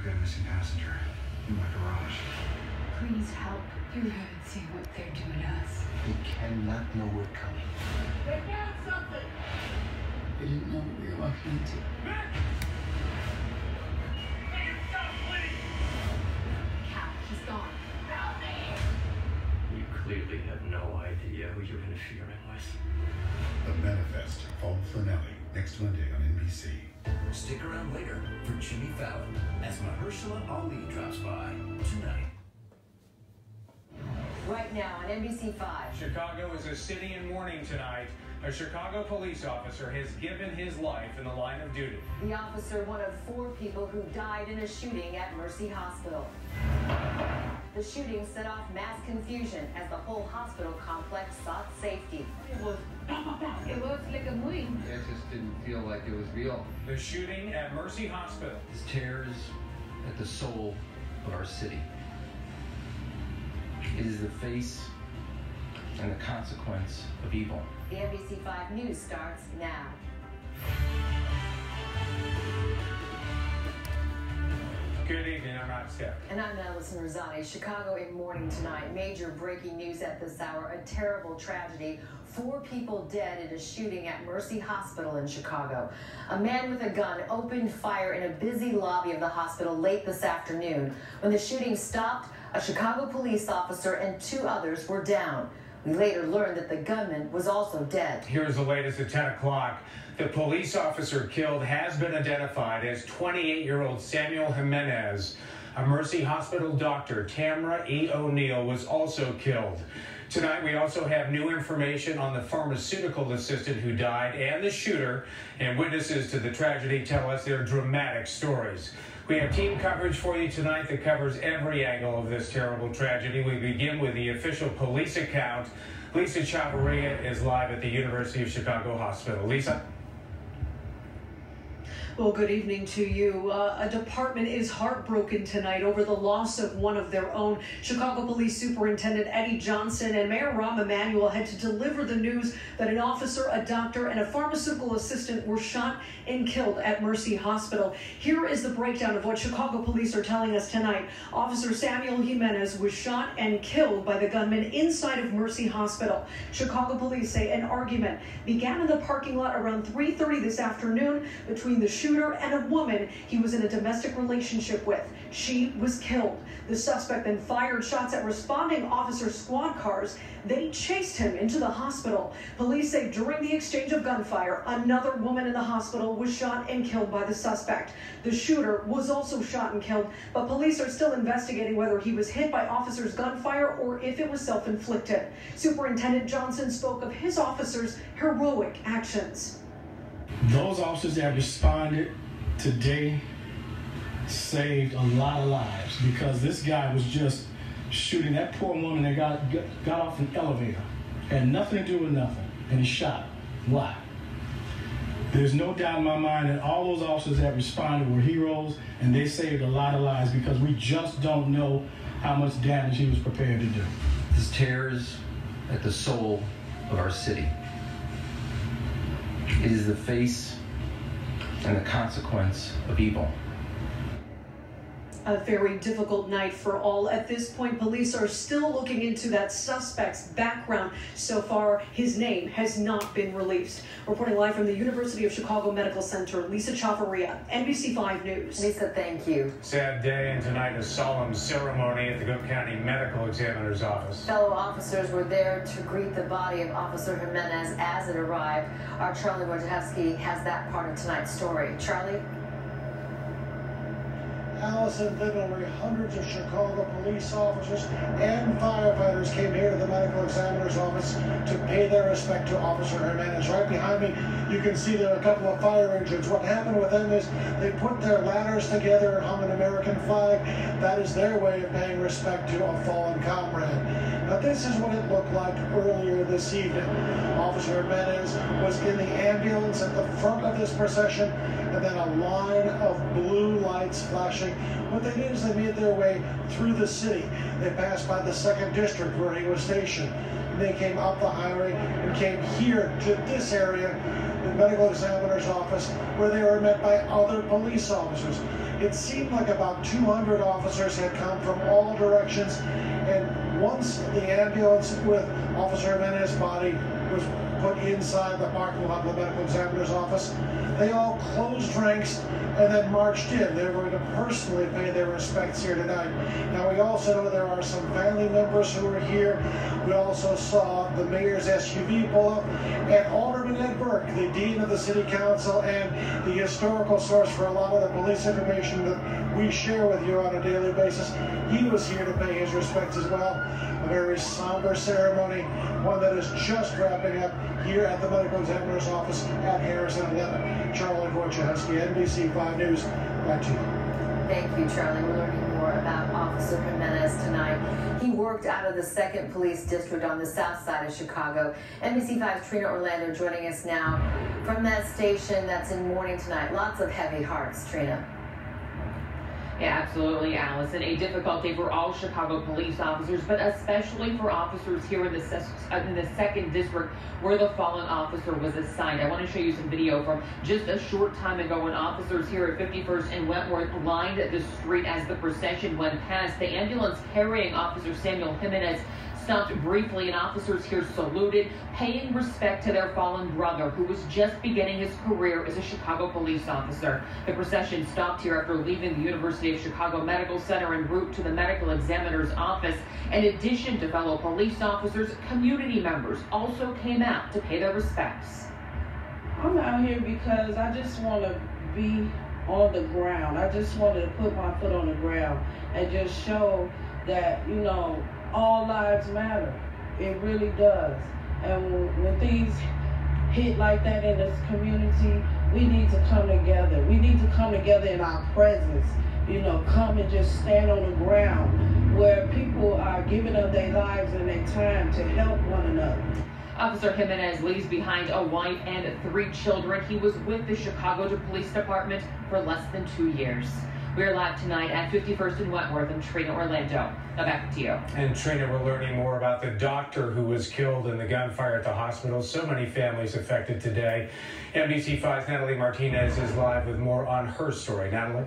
We've got a missing passenger in my garage. Please help. You haven't seen what they're doing to us. They cannot know we're coming. They found something! We didn't know what we were walking into. Make it stop, please! Cal, he's gone. Help me! You clearly have no idea who you're interfering with. The Manifest, Paul Fernelli, next Monday on NBC. Stick around later for Jimmy Fallon as Mahershala Ali drops by tonight. Right now on NBC5. Chicago is a city in mourning tonight. A Chicago police officer has given his life in the line of duty. The officer, one of 4 people who died in a shooting at Mercy Hospital. The shooting set off mass confusion as the whole hospital complex sought safety. It was like a movie. It just didn't feel like it was real. The shooting at Mercy Hospital. This tears at the soul of our city. It is the face and the consequence of evil. The NBC5 News starts now. Good evening, I'm Rob Steph. And I'm Allison Rosati. Chicago in mourning tonight. Major breaking news at this hour. A terrible tragedy. 4 people dead in a shooting at Mercy Hospital in Chicago. A man with a gun opened fire in a busy lobby of the hospital late this afternoon. When the shooting stopped, a Chicago police officer and 2 others were down. We later learned that the gunman was also dead. Here's the latest at 10 o'clock. The police officer killed has been identified as 28-year-old Samuel Jimenez. A Mercy Hospital doctor, Tamara E. O'Neill, was also killed. Tonight, we also have new information on the pharmaceutical assistant who died and the shooter, and witnesses to the tragedy tell us their dramatic stories. We have team coverage for you tonight that covers every angle of this terrible tragedy. We begin with the official police account. Lisa Chavarria is live at the University of Chicago Hospital. Lisa? Well, good evening to you. A department is heartbroken tonight over the loss of one of their own. Chicago Police Superintendent Eddie Johnson and Mayor Rahm Emanuel had to deliver the news that an officer, a doctor, and a pharmaceutical assistant were shot and killed at Mercy Hospital. Here is the breakdown of what Chicago police are telling us tonight. Officer Samuel Jimenez was shot and killed by the gunman inside of Mercy Hospital. Chicago police say an argument began in the parking lot around 3:30 this afternoon between the shooter and a woman he was in a domestic relationship with. She was killed. The suspect then fired shots at responding officer squad cars. They chased him into the hospital. Police say during the exchange of gunfire, another woman in the hospital was shot and killed by the suspect. The shooter was also shot and killed, but police are still investigating whether he was hit by officers' gunfire or if it was self-inflicted. Superintendent Johnson spoke of his officers' heroic actions. Those officers that responded today saved a lot of lives, because this guy was just shooting that poor woman that got off an elevator. Had nothing to do with nothing, and he shot. Why? There's no doubt in my mind that all those officers that responded were heroes, and they saved a lot of lives, because we just don't know how much damage he was prepared to do. This tears at the soul of our city. It is the face and the consequence of evil. A very difficult night for all. At this point, police are still looking into that suspect's background. So far, his name has not been released. Reporting live from the University of Chicago Medical Center, Lisa Chavarria, NBC5 News. Lisa, thank you. Sad day, and tonight a solemn ceremony at the Cook County Medical Examiner's Office. Fellow officers were there to greet the body of Officer Jimenez as it arrived. Our Charlie Wojciechowski has that part of tonight's story. Charlie? Allison, literally hundreds of Chicago police officers and firefighters came here to the medical examiner's office to pay their respect to Officer Jimenez. Right behind me, you can see there are a couple of fire engines. What happened with them is they put their ladders together and hung an American flag. That is their way of paying respect to a fallen comrade. Now, this is what it looked like earlier this evening. Officer Jimenez was in the ambulance at the front of this procession, and then a line of blue lights flashing. What they did is they made their way through the city. They passed by the 2nd District where he was stationed. They came up the highway and came here to this area, the medical examiner's office, where they were met by other police officers. It seemed like about 200 officers had come from all directions, and once the ambulance with Officer Jimenez's body was put inside the parking lot of the medical examiner's office, they all closed ranks and then marched in. They're going to personally pay their respects here tonight. Now, we also know there are some family members who are here. We also saw the mayor's SUV pull up, and Alderman Ed Burke, the dean of the city council and the historical source for a lot of the police information that we share with you on a daily basis, he was here to pay his respects as well. A very somber ceremony, one that is just wrapping up here at the medical examiner's office at Harrison 11. Charlie Wojciechowski, NBC 5 News, back to you. Thank you, Charlie. We're learning more about Officer Jimenez tonight. He worked out of the 2nd Police District on the south side of Chicago. NBC 5's Trina Orlando joining us now from that station that's in mourning tonight. Lots of heavy hearts, Trina. Yeah, absolutely, Allison. A difficult day for all Chicago police officers, but especially for officers here in the 2nd District where the fallen officer was assigned. I want to show you some video from just a short time ago when officers here at 51st and Wentworth lined the street as the procession went past. The ambulance carrying Officer Samuel Jimenez stopped briefly, and officers here saluted, paying respect to their fallen brother who was just beginning his career as a Chicago police officer. The procession stopped here after leaving the University of Chicago Medical Center en route to the medical examiner's office. In addition to fellow police officers, community members also came out to pay their respects. I'm out here because I just want to be on the ground. I just wanted to put my foot on the ground and just show that, you know, all lives matter. It really does. And when things hit like that in this community, we need to come together. We need to come together in our presence. You know, come and just stand on the ground where people are giving up their lives and their time to help one another. Officer Jimenez leaves behind a wife and 3 children. He was with the Chicago Police Department for less than 2 years. We're live tonight at 51st and Wentworth and Trina Orlando. Now back to you. And Trina, we're learning more about the doctor who was killed in the gunfire at the hospital. So many families affected today. NBC 5's Natalie Martinez is live with more on her story. Natalie?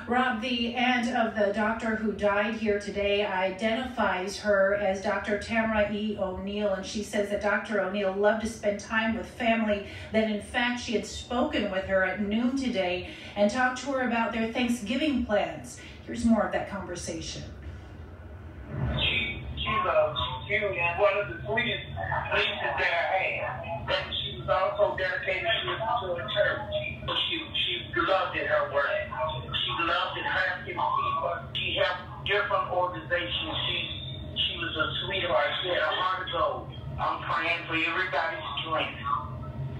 Rob, the aunt of the doctor who died here today identifies her as Dr. Tamara E. O'Neill, and she says that Dr. O'Neill loved to spend time with family, that in fact she had spoken with her at noon today and talked to her about their Thanksgiving plans. Here's more of that conversation. She was one of the sweetest nieces that I had. And she was also dedicated to a church. She loved in her work. She loved in helping people. She helped different organizations. She was a sweetheart. She had a heart of gold. I'm praying for everybody's strength.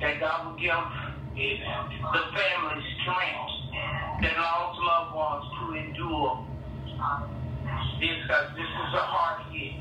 That God will give the family strength that lost loved ones to endure this, because this is a hard hit.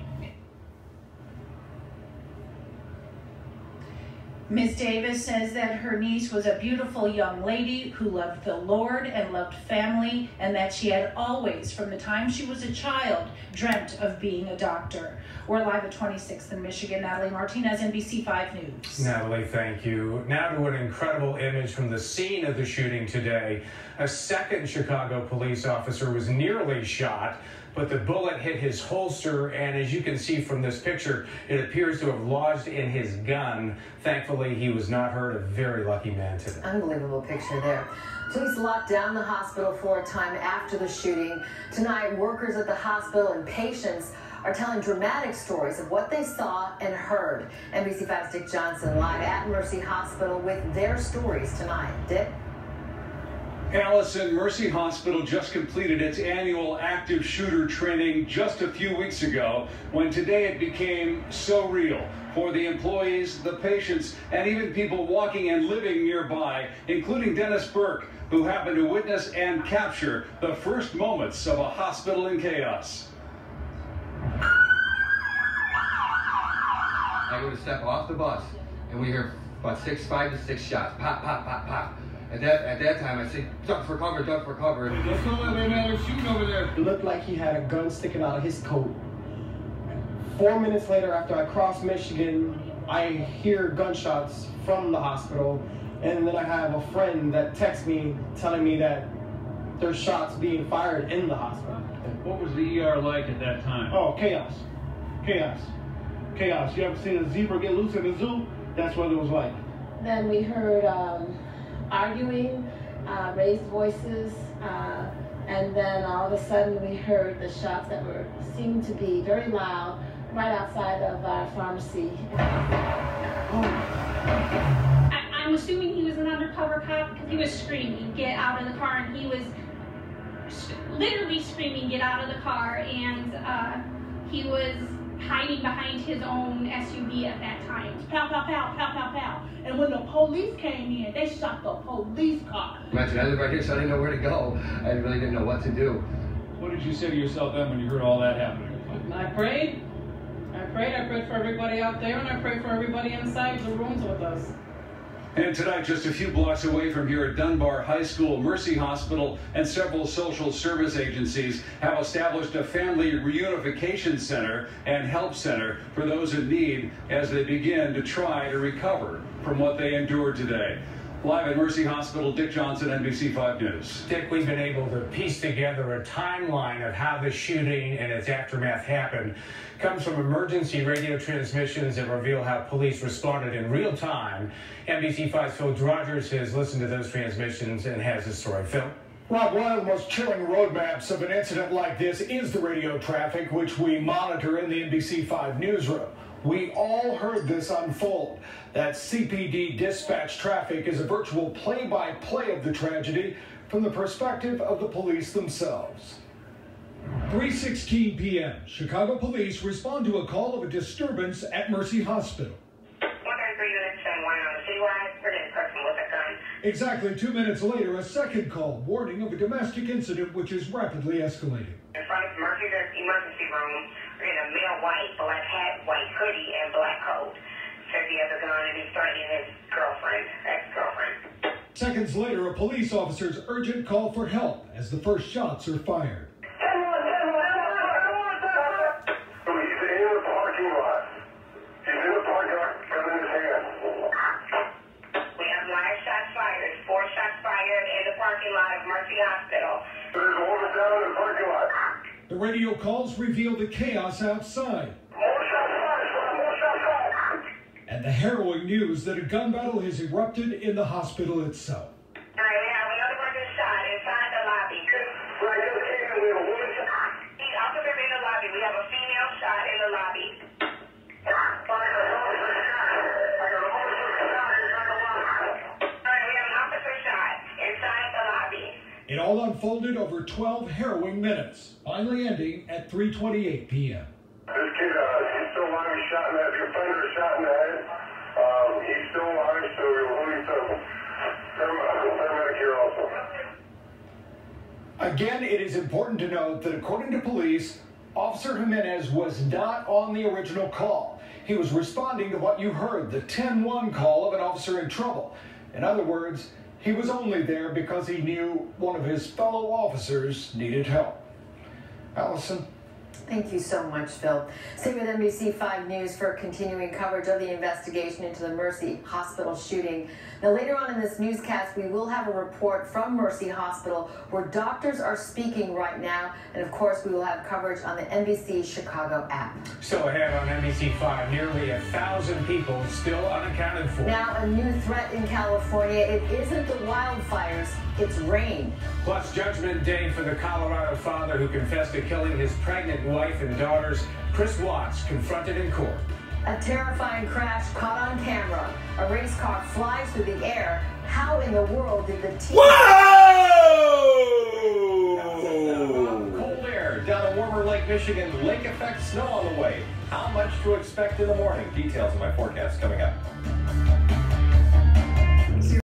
Ms. Davis says that her niece was a beautiful young lady who loved the Lord and loved family, and that she had always, from the time she was a child, dreamt of being a doctor. We're live at 26th in Michigan. Natalie Martinez, NBC 5 News. Natalie, thank you. Now to an incredible image from the scene of the shooting today. A 2nd Chicago police officer was nearly shot, but the bullet hit his holster, and as you can see from this picture, it appears to have lodged in his gun. Thankfully, he was not hurt. A very lucky man today. Unbelievable picture there. Police locked down the hospital for a time after the shooting. Tonight, workers at the hospital and patients are telling dramatic stories of what they saw and heard. NBC 5's Dick Johnson live at Mercy Hospital with their stories tonight. Dick? Allison, Mercy Hospital just completed its annual active shooter training just a few weeks ago, when today it became so real for the employees, the patients, and even people walking and living nearby, including Dennis Burke, who happened to witness and capture the first moments of a hospital in chaos. I go to step off the bus, and we hear about 5 to 6 shots. Pop, pop, pop, pop. At that time, I say, duck for cover, duck for cover. Let's go, man, they're shooting over there. It looked like he had a gun sticking out of his coat. 4 minutes later, after I crossed Michigan, I hear gunshots from the hospital. And then I have a friend that texts me telling me that there's shots being fired in the hospital. What was the ER like at that time? Oh, chaos. Chaos. Chaos. You ever seen a zebra get loose in the zoo? That's what it was like. Then we heard arguing, raised voices, and then all of a sudden we heard the shots that seemed to be very loud right outside of our pharmacy. I'm assuming he was an undercover cop because he was screaming, "Get out of the car," and he was literally screaming, "Get out of the car," and he was hiding behind his own SUV at that time. Pow, pow, pow, pow, pow, pow. And when the police came in, they shot the police car. Imagine, I live right here, so I didn't know where to go. I really didn't know what to do. What did you say to yourself then when you heard all that happening? I prayed for everybody out there, and I prayed for everybody inside the rooms with us. And tonight, just a few blocks away from here at Dunbar High School, Mercy Hospital and several social service agencies have established a family reunification center and help center for those in need as they begin to try to recover from what they endured today. Live at Mercy Hospital, Dick Johnson, NBC5 News. Dick, we've been able to piece together a timeline of how the shooting and its aftermath happened. Comes from emergency radio transmissions that reveal how police responded in real time. NBC5's Phil Rogers has listened to those transmissions and has the story. Phil? Rob, one of the most chilling roadmaps of an incident like this is the radio traffic, which we monitor in the NBC5 newsroom. We all heard this unfold. That CPD dispatch traffic is a virtual play-by-play of the tragedy from the perspective of the police themselves. 3:16 p.m. Chicago police respond to a call of a disturbance at Mercy Hospital. 133 units and one on the citywide. We're getting a person with a gun. Exactly 2 minutes later, a second call warning of a domestic incident which is rapidly escalating. In front of Mercy's emergency room, we're in a male white, black hat, white hoodie, and black coat. Says he has a gun and he's threatening his girlfriend, ex-girlfriend. Seconds later, a police officer's urgent call for help as the first shots are fired. The radio calls reveal the chaos outside. And the harrowing news that a gun battle has erupted in the hospital itself. All right, we have another person shot inside the lobby. These officers in the lobby. We have a female shot in the lobby. All right, we have an officer shot inside the lobby. It all unfolded over 12 harrowing minutes, finally ending at 3:28 p.m. This kid, he's still alive. He's shot in the head. Defender shot in the head. He's still alive, so we'll need some paramedic here also. Again, it is important to note that according to police, Officer Jimenez was not on the original call. He was responding to what you heard, the 10-1 call of an officer in trouble. In other words, he was only there because he knew one of his fellow officers needed help. Allison? Thank you so much, Phil. Stay with NBC5 News for continuing coverage of the investigation into the Mercy Hospital shooting. Now, later on in this newscast, we will have a report from Mercy Hospital where doctors are speaking right now. And, of course, we will have coverage on the NBC Chicago app. Still ahead on NBC5, nearly 1,000 people still unaccounted for. Now, a new threat in California. It isn't the wildfires, it's rain. Plus, Judgment Day for the Colorado father who confessed to killing his pregnant wife and daughters. Chris Watts confronted in court. A terrifying crash caught on camera. A race car flies through the air. How in the world did the team... Whoa! Cold air down a warmer Lake Michigan. Lake effect snow on the way. How much to expect in the morning? Details of my forecast coming up.